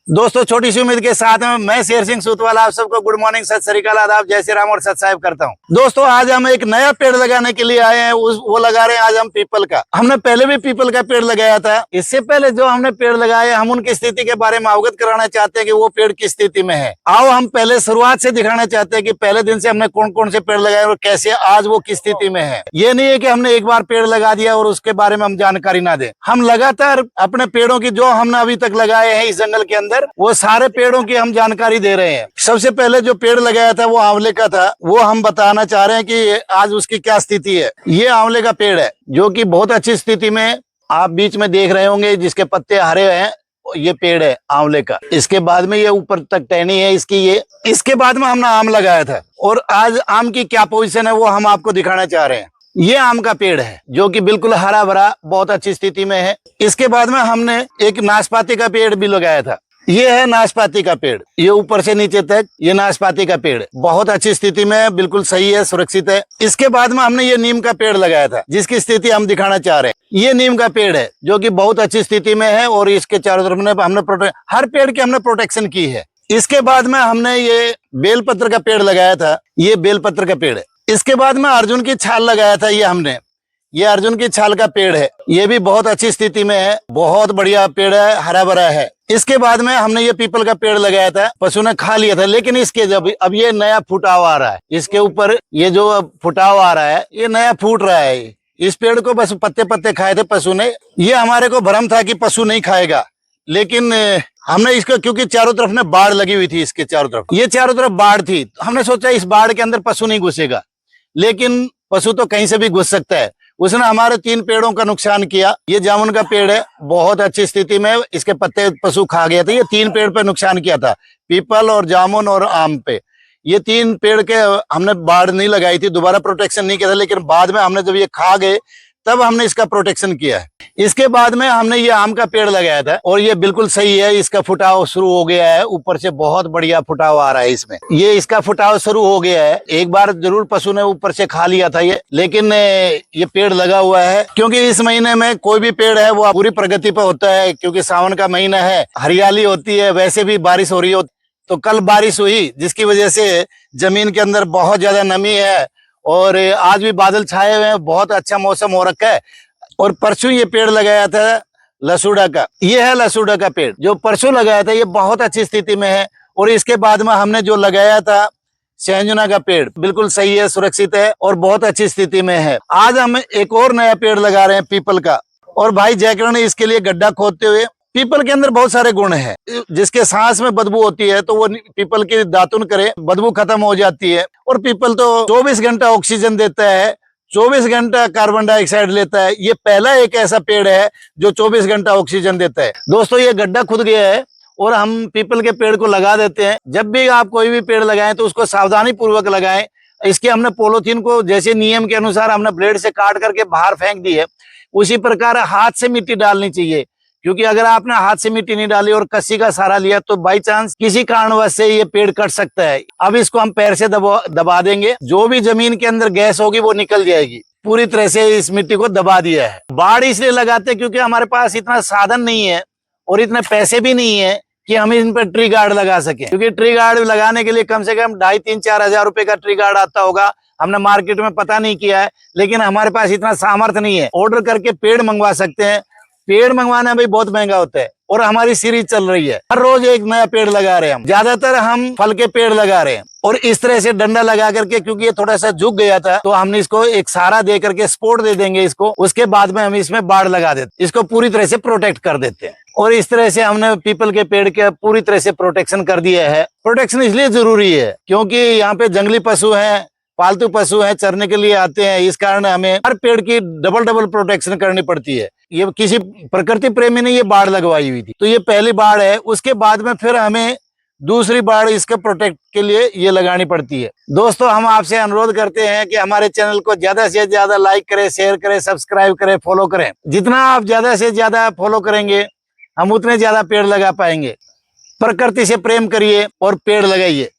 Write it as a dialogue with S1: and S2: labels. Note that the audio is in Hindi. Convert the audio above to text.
S1: दोस्तों, छोटी सी उम्मीद के साथ में मैं शेर सिंह सूतवाला आप सबको गुड मॉर्निंग, सत श्री अकाल, आदाब, जय श्री राम और सत साहिब करता हूं। दोस्तों, आज हम एक नया पेड़ लगाने के लिए आए हैं। वो लगा रहे हैं आज हम पीपल का। हमने पहले भी पीपल का पेड़ लगाया था। इससे पहले जो हमने पेड़ लगाए हम उनकी स्थिति के बारे में अवगत कराना चाहते हैं कि वो पेड़ किस स्थिति में है। आओ हम पहले शुरुआत से दिखाना चाहते हैं कि पहले दिन से हमने कौन कौन से पेड़ लगाए और कैसे आज वो किस स्थिति में है। ये नहीं है कि हमने एक बार पेड़ लगा दिया और उसके बारे में हम जानकारी ना दें। हम लगातार अपने पेड़ों की जो हमने अभी तक लगाए हैं इस जंगल के अंदर, वो सारे पेड़ों की हम जानकारी दे रहे हैं। सबसे पहले जो पेड़ लगाया था वो आंवले का था। वो हम बताना चाह रहे हैं कि आज उसकी क्या स्थिति है। ये आंवले का पेड़ है जो कि बहुत अच्छी स्थिति में आप बीच में देख रहे होंगे, जिसके पत्ते हरे हैं। ये पेड़ है आंवले का। इसके बाद में ये ऊपर तक टहनी है इसकी। ये इसके बाद में हमने आम लगाया था और आज आम की क्या पोजीशन है वो हम आपको दिखाना चाह रहे हैं। ये आम का पेड़ है जो कि बिल्कुल हरा भरा बहुत अच्छी स्थिति में है। इसके बाद में हमने एक नाशपाती का पेड़ भी लगाया था। ये है नाशपाती का पेड़। ये ऊपर से नीचे तक ये नाशपाती का पेड़ बहुत अच्छी स्थिति में है, बिल्कुल सही है, सुरक्षित है। इसके बाद में हमने ये नीम का पेड़ लगाया था जिसकी स्थिति हम दिखाना चाह रहे हैं। ये नीम का पेड़ है जो कि बहुत अच्छी स्थिति में है और इसके चारों तरफ हमने हर पेड़ की हमने प्रोटेक्शन की है। इसके बाद में हमने ये बेलपत्र का पेड़ लगाया था। ये बेलपत्र का पेड़ है। इसके बाद में अर्जुन की छाल लगाया था। ये अर्जुन की छाल का पेड़ है। ये भी बहुत अच्छी स्थिति में है, बहुत बढ़िया पेड़ है, हरा भरा है। इसके बाद में हमने ये पीपल का पेड़ लगाया था। पशु ने खा लिया था, लेकिन इसके जब अब ये नया फुटाव आ रहा है, इसके ऊपर ये जो फुटाव आ रहा है ये नया फूट रहा है। इस पेड़ को बस पत्ते पत्ते खाए थे पशु ने। ये हमारे को भ्रम था कि पशु नहीं खाएगा, लेकिन हमने इसको, क्योंकि चारों तरफ में बाढ़ लगी हुई थी, इसके चारों तरफ ये चारों तरफ बाढ़ थी, हमने सोचा इस बाढ़ के अंदर पशु नहीं घुसेगा, लेकिन पशु तो कहीं से भी घुस सकता है। उसने हमारे 3 पेड़ों का नुकसान किया। ये जामुन का पेड़ है, बहुत अच्छी स्थिति में, इसके पत्ते पशु खा गए थे। ये 3 पेड़ पे नुकसान किया था, पीपल और जामुन और आम पे। ये 3 पेड़ के हमने बाढ़ नहीं लगाई थी, दोबारा प्रोटेक्शन नहीं किया था, लेकिन बाद में हमने जब ये खा गए तब हमने इसका प्रोटेक्शन किया है। इसके बाद में हमने ये आम का पेड़ लगाया था और ये बिल्कुल सही है। इसका फुटाव शुरू हो गया है, ऊपर से बहुत बढ़िया फुटाव आ रहा है इसमें। ये इसका फुटाव शुरू हो गया है। एक बार जरूर पशु ने ऊपर से खा लिया था ये, लेकिन ये पेड़ लगा हुआ है। क्योंकि इस महीने में कोई भी पेड़ है वो पूरी प्रगति पर होता है, क्योंकि सावन का महीना है, हरियाली होती है, वैसे भी बारिश हो रही हो। तो कल बारिश हुई जिसकी वजह से जमीन के अंदर बहुत ज्यादा नमी है और आज भी बादल छाए हुए हैं, बहुत अच्छा मौसम हो रखा है। और परसों ये पेड़ लगाया था लसूड़ा का। ये है लसूड़ा का पेड़ जो परसों लगाया था। ये बहुत अच्छी स्थिति में है। और इसके बाद में हमने जो लगाया था सहंजुना का पेड़, बिल्कुल सही है, सुरक्षित है और बहुत अच्छी स्थिति में है। आज हम एक और नया पेड़ लगा रहे हैं पीपल का। और भाई जयकिरण ने इसके लिए गड्ढा खोदते हुए, पीपल के अंदर बहुत सारे गुण हैं। जिसके सांस में बदबू होती है तो वो पीपल की दातुन करे, बदबू खत्म हो जाती है। और पीपल तो 24 घंटा ऑक्सीजन देता है, 24 घंटा कार्बन डाइऑक्साइड लेता है। ये पहला एक ऐसा पेड़ है जो 24 घंटा ऑक्सीजन देता है। दोस्तों, ये गड्ढा खुद गया है और हम पीपल के पेड़ को लगा देते हैं। जब भी आप कोई भी पेड़ लगाएं तो उसको सावधानी पूर्वक लगाएं। इसके हमने पॉलीथीन को जैसे नियम के अनुसार हमने ब्लेड से काट करके बाहर फेंक दी है, उसी प्रकार हाथ से मिट्टी डालनी चाहिए। क्योंकि अगर आपने हाथ से मिट्टी नहीं डाली और कस्सी का सहारा लिया तो बाई चांस किसी कारणवश से ये पेड़ कट सकता है। अब इसको हम पैर से दबा देंगे, जो भी जमीन के अंदर गैस होगी वो निकल जाएगी। पूरी तरह से इस मिट्टी को दबा दिया है। बाढ़ इसलिए लगाते हैं क्योंकि हमारे पास इतना साधन नहीं है और इतने पैसे भी नहीं है कि हम इन पर ट्री गार्ड लगा सके। क्योंकि ट्री गार्ड लगाने के लिए कम से कम 2,500-3,000 हजार रुपए का ट्री गार्ड आता होगा। हमने मार्केट में पता नहीं किया है, लेकिन हमारे पास इतना सामर्थ्य नहीं है। ऑर्डर करके पेड़ मंगवा सकते हैं। पेड़ मंगवाना भाई बहुत महंगा होता है और हमारी सीरीज चल रही है, हर रोज एक नया पेड़ लगा रहे हैं। हम ज्यादातर हम फल के पेड़ लगा रहे हैं और इस तरह से डंडा लगा करके, क्योंकि ये थोड़ा सा झुक गया था तो हमने इसको एक सहारा दे करके सपोर्ट दे देंगे इसको। उसके बाद में हम इसमें बाड़ लगा देते, इसको पूरी तरह से प्रोटेक्ट कर देते हैं। और इस तरह से हमने पीपल के पेड़ के पूरी तरह से प्रोटेक्शन कर दिया है। प्रोटेक्शन इसलिए जरूरी है क्योंकि यहाँ पे जंगली पशु हैं, पालतू पशु हैं, चरने के लिए आते हैं। इस कारण हमें हर पेड़ की डबल प्रोटेक्शन करनी पड़ती है। ये किसी प्रकृति प्रेमी ने ये बाड़ लगवाई हुई थी, तो ये पहली बाड़ है। उसके बाद में फिर हमें दूसरी बाड़ इसके प्रोटेक्ट के लिए ये लगानी पड़ती है। दोस्तों, हम आपसे अनुरोध करते हैं कि हमारे चैनल को ज्यादा से ज्यादा लाइक करें, शेयर करें, सब्सक्राइब करें, फॉलो करें। जितना आप ज्यादा से ज्यादा फॉलो करेंगे हम उतने ज्यादा पेड़ लगा पाएंगे। प्रकृति से प्रेम करिए और पेड़ लगाइए।